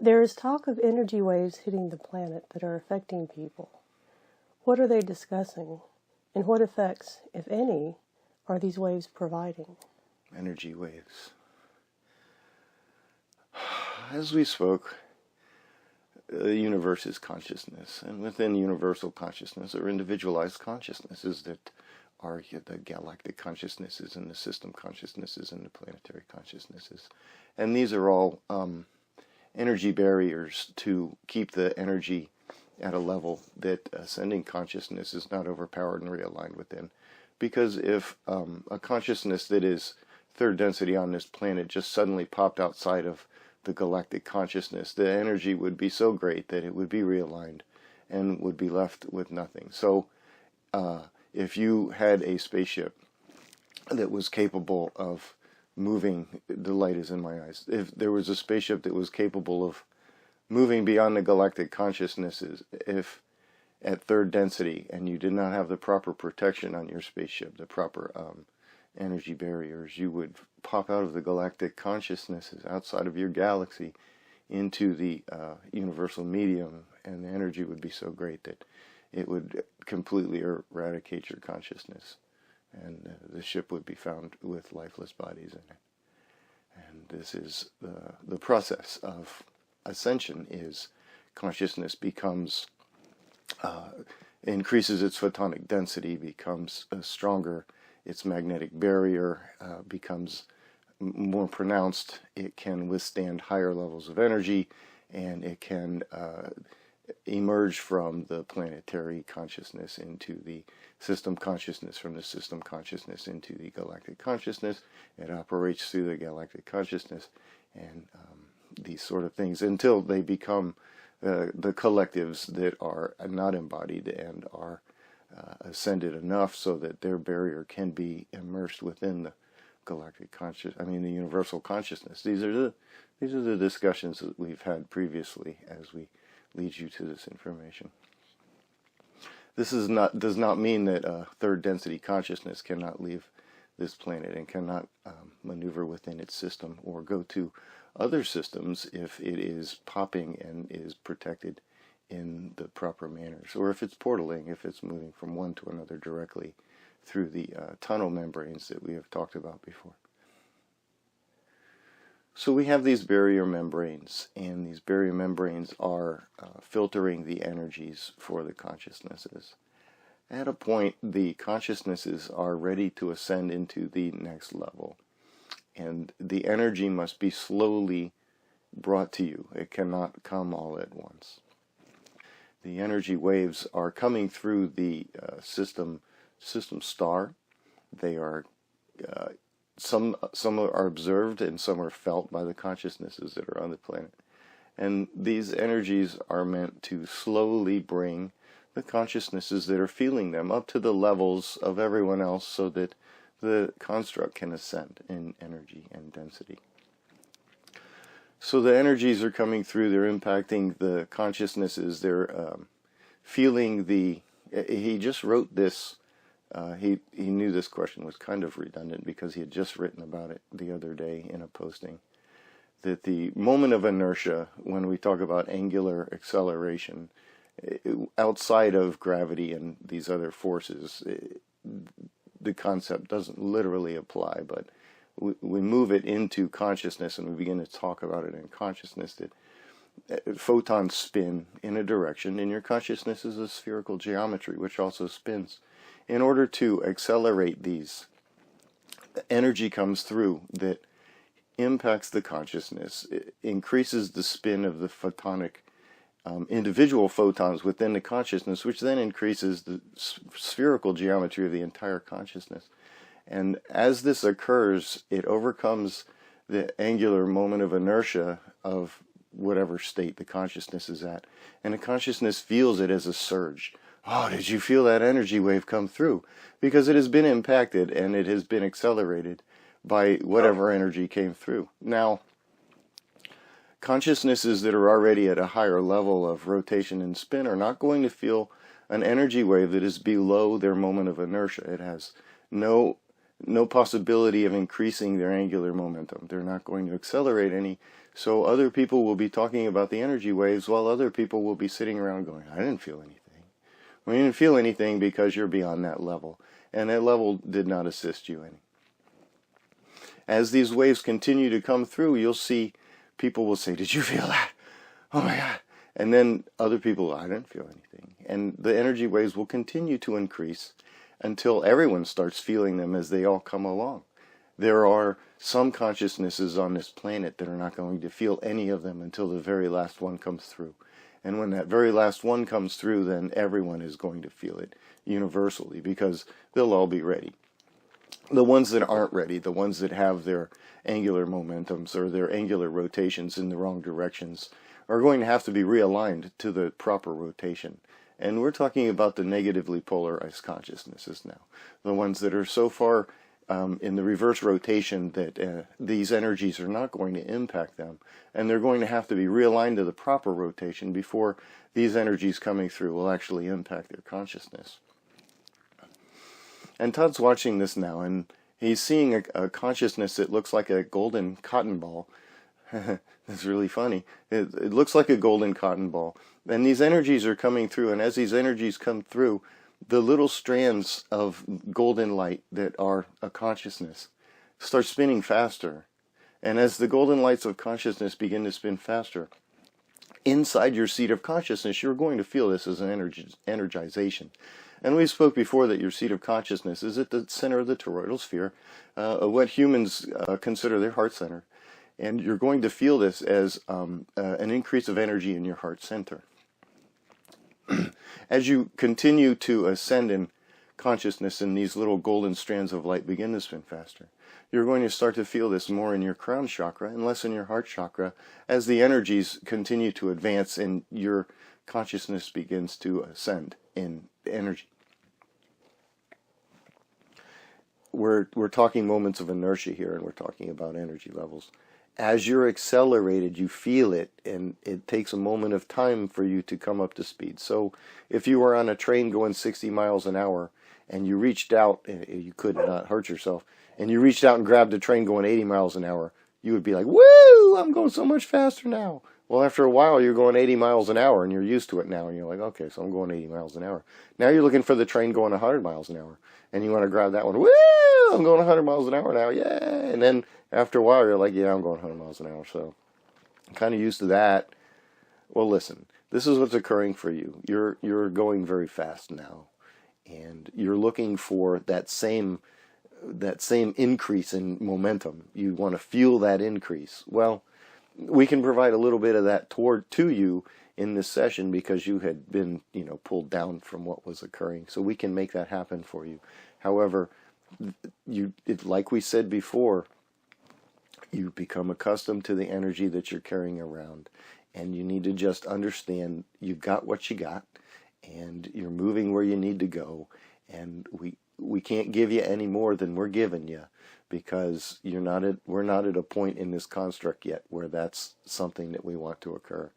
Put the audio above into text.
There is talk of energy waves hitting the planet that are affecting people. What are they discussing? And what effects, if any, are these waves providing? Energy waves. As we spoke, the universe is consciousness, and within universal consciousness are individualized consciousnesses that are the galactic consciousnesses and the system consciousnesses and the planetary consciousnesses. And these are all energy barriers to keep the energy at a level that ascending consciousness is not overpowered and realigned within. Because if a consciousness that is third density on this planet just suddenly popped outside of the galactic consciousness, the energy would be so great that it would be realigned and would be left with nothing. So if you had a spaceship that was capable of moving, the light is in my eyes, if there was a spaceship that was capable of moving beyond the galactic consciousnesses, if at third density, and you did not have the proper protection on your spaceship, the proper energy barriers, you would pop out of the galactic consciousnesses outside of your galaxy into the universal medium, and the energy would be so great that it would completely eradicate your consciousness, and the ship would be found with lifeless bodies in it. And this is the process of ascension. Is consciousness becomes increases its photonic density, becomes stronger, its magnetic barrier becomes more pronounced, it can withstand higher levels of energy, and it can emerge from the planetary consciousness into the system consciousness, from the system consciousness into the galactic consciousness. It operates through the galactic consciousness, and these sort of things, until they become the collectives that are not embodied and are ascended enough so that their barrier can be immersed within the galactic the universal consciousness. These are the discussions that we've had previously as we lead you to this information. This does not mean that third density consciousness cannot leave this planet and cannot maneuver within its system or go to other systems if it is popping and is protected in the proper manners, or if it's portaling, if it's moving from one to another directly through the tunnel membranes that we have talked about before. So we have these barrier membranes, and these barrier membranes are filtering the energies for the consciousnesses. At a point, the consciousnesses are ready to ascend into the next level, and the energy must be slowly brought to you. It cannot come all at once. The energy waves are coming through the system star. They are some are observed and some are felt by the consciousnesses that are on the planet. And these energies are meant to slowly bring the consciousnesses that are feeling them up to the levels of everyone else, so that the construct can ascend in energy and density. So the energies are coming through, they're impacting the consciousnesses, they're feeling the... He just wrote this, he knew this question was kind of redundant because he had just written about it the other day in a posting, that the moment of inertia, when we talk about angular acceleration, outside of gravity and these other forces, the concept doesn't literally apply, but we move it into consciousness and we begin to talk about it in consciousness, that photons spin in a direction, and your consciousness is a spherical geometry which also spins. In order to accelerate these, energy comes through that impacts the consciousness, it increases the spin of the photonic individual photons within the consciousness, which then increases the spherical geometry of the entire consciousness. And as this occurs, it overcomes the angular moment of inertia of whatever state the consciousness is at. And the consciousness feels it as a surge. Oh, did you feel that energy wave come through? Because it has been impacted and it has been accelerated by whatever energy came through. Now, consciousnesses that are already at a higher level of rotation and spin are not going to feel an energy wave that is below their moment of inertia. It has no no possibility of increasing their angular momentum. They're not going to accelerate any. So other people will be talking about the energy waves while other people will be sitting around going, I didn't feel anything. Well, you didn't feel anything because you're beyond that level. And that level did not assist you any. As these waves continue to come through, you'll see people will say, did you feel that? Oh my God. And then other people, I didn't feel anything. And the energy waves will continue to increase until everyone starts feeling them as they all come along. There are some consciousnesses on this planet that are not going to feel any of them until the very last one comes through. And when that very last one comes through, then everyone is going to feel it universally because they'll all be ready. The ones that aren't ready, the ones that have their angular momentums or their angular rotations in the wrong directions, are going to have to be realigned to the proper rotation. And we're talking about the negatively polarized consciousnesses now. The ones that are so far in the reverse rotation that these energies are not going to impact them. And they're going to have to be realigned to the proper rotation before these energies coming through will actually impact their consciousness. And Todd's watching this now, and he's seeing a consciousness that looks like a golden cotton ball. That's really funny. It looks like a golden cotton ball. And these energies are coming through, and as these energies come through, the little strands of golden light that are a consciousness start spinning faster. And as the golden lights of consciousness begin to spin faster, inside your seat of consciousness, you're going to feel this as an energization. And we spoke before that your seat of consciousness is at the center of the toroidal sphere, what humans consider their heart center. And you're going to feel this as an increase of energy in your heart center. As you continue to ascend in consciousness and these little golden strands of light begin to spin faster, you're going to start to feel this more in your crown chakra and less in your heart chakra as the energies continue to advance and your consciousness begins to ascend in energy. We're talking moments of inertia here, and we're talking about energy levels. As you're accelerated, you feel it, and it takes a moment of time for you to come up to speed. So if you were on a train going 60 miles an hour, and you reached out, you could not hurt yourself, and you reached out and grabbed a train going 80 miles an hour, you would be like, woo, I'm going so much faster now. Well, after a while, you're going 80 miles an hour, and you're used to it now, and you're like, okay, so I'm going 80 miles an hour. Now you're looking for the train going 100 miles an hour, and you want to grab that one. Woo, I'm going 100 miles an hour now, yeah. And then after a while, you're like, yeah, I'm going 100 miles an hour, so I'm kind of used to that. Well, listen, this is what's occurring for you. You're going very fast now, and you're looking for that same increase in momentum. You want to feel that increase. Well, we can provide a little bit of that to you in this session because you had been, pulled down from what was occurring. So we can make that happen for you. However, like we said before, you become accustomed to the energy that you're carrying around, and you need to just understand you've got what you got, and you're moving where you need to go, and we can't give you any more than we're giving you, because we're not at a point in this construct yet where that's something that we want to occur.